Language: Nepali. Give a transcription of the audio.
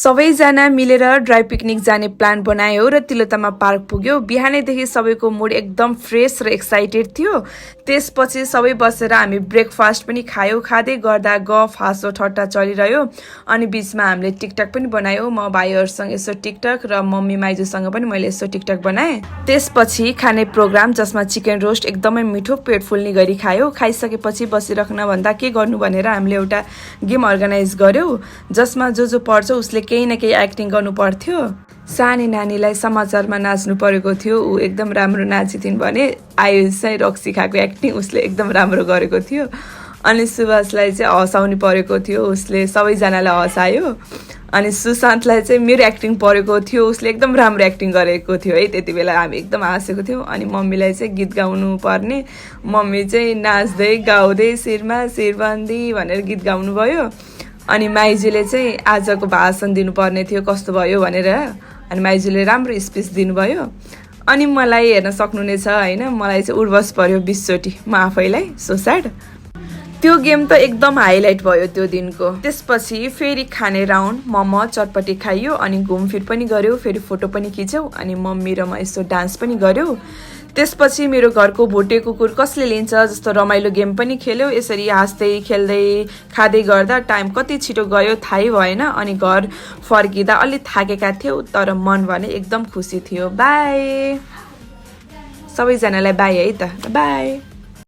सबैजना मिलेर ड्राई पिकनिक जाने प्लान बनायो र तिलोत्तमा पार्क पुग्यो। बिहानैदेखि सबैको मुड एकदम फ्रेस र एक्साइटेड थियो। त्यसपछि सबै बसेर हामी ब्रेकफास्ट पनि खायौँ। खाँदै गर्दा गफ हाँसो ठट्टा चलिरह्यो। अनि बिचमा हामीले टिकटक पनि बनायौँ। म भाइहरूसँग यसो टिकटक र मम्मी माइजूसँग पनि मैले यसो टिकटक बनाएँ। त्यसपछि खाने प्रोग्राम जसमा चिकन रोस्ट एकदमै मिठो पेट फुल्ने गरी खायौँ। खाइसकेपछि बसिराख्न भन्दा के गर्नु भनेर हामीले एउटा गेम अर्गनाइज गर्यौँ जसमा जो पर्छ उसले केही न केही एक्टिङ गर्नु पर्थ्यो। सानी नानीलाई समाचारमा नाच्नु परेको थियो, ऊ एकदम राम्रो नाचिथिन् भने आयुष चाहिँ रक्सी खाएको एक्टिङ उसले एकदम राम्रो गरेको थियो। अनि सुभाषलाई चाहिँ हँसाउनु परेको थियो, उसले सबैजनालाई हँसायो। अनि सुशान्तलाई चाहिँ मेरो एक्टिङ परेको थियो, उसले एकदम राम्रो एक्टिङ गरेको थियो है। त्यति बेला हामी एकदम हाँसेको थियौँ। अनि मम्मीलाई चाहिँ गीत गाउनु पर्ने, मम्मी चाहिँ नाच्दै गाउँदै शिरमा शिरबन्दी भनेर गीत गाउनु भयो। अनि माइजूले चाहिँ आजको भाषण दिनुपर्ने थियो कस्तो भयो भनेर, अनि माइजूले राम्रो स्पिच दिनुभयो। अनि मलाई हेर्न सक्नु नै छ होइन, मलाई चाहिँ उर्वस पर्यो 20 चोटि म आफैलाई, सो स्याड। त्यो गेम त एकदम हाइलाइट भयो त्यो दिनको। त्यसपछि फेरि खाने राउन्ड, मोमो चटपटी खाइयो अनि घुमफिर पनि गऱ्यौँ, फेरि फोटो पनि खिच्यौँ अनि मम्मी र म यसो डान्स पनि गऱ्यौँ। त्यसपछि मेरो घरको भोटे कुकुर कसले लिन्छ जस्तो रमाइलो गेम पनि खेल्यौँ। यसरी हाँस्दै खेल्दै खाँदै गर्दा टाइम कति छिटो गयो थाहै भएन। अनि घर फर्किँदा अलि थाकेका थियौँ तर मन भने एकदम खुसी थियो। बाई सबैजनालाई, बाई है त, बाई।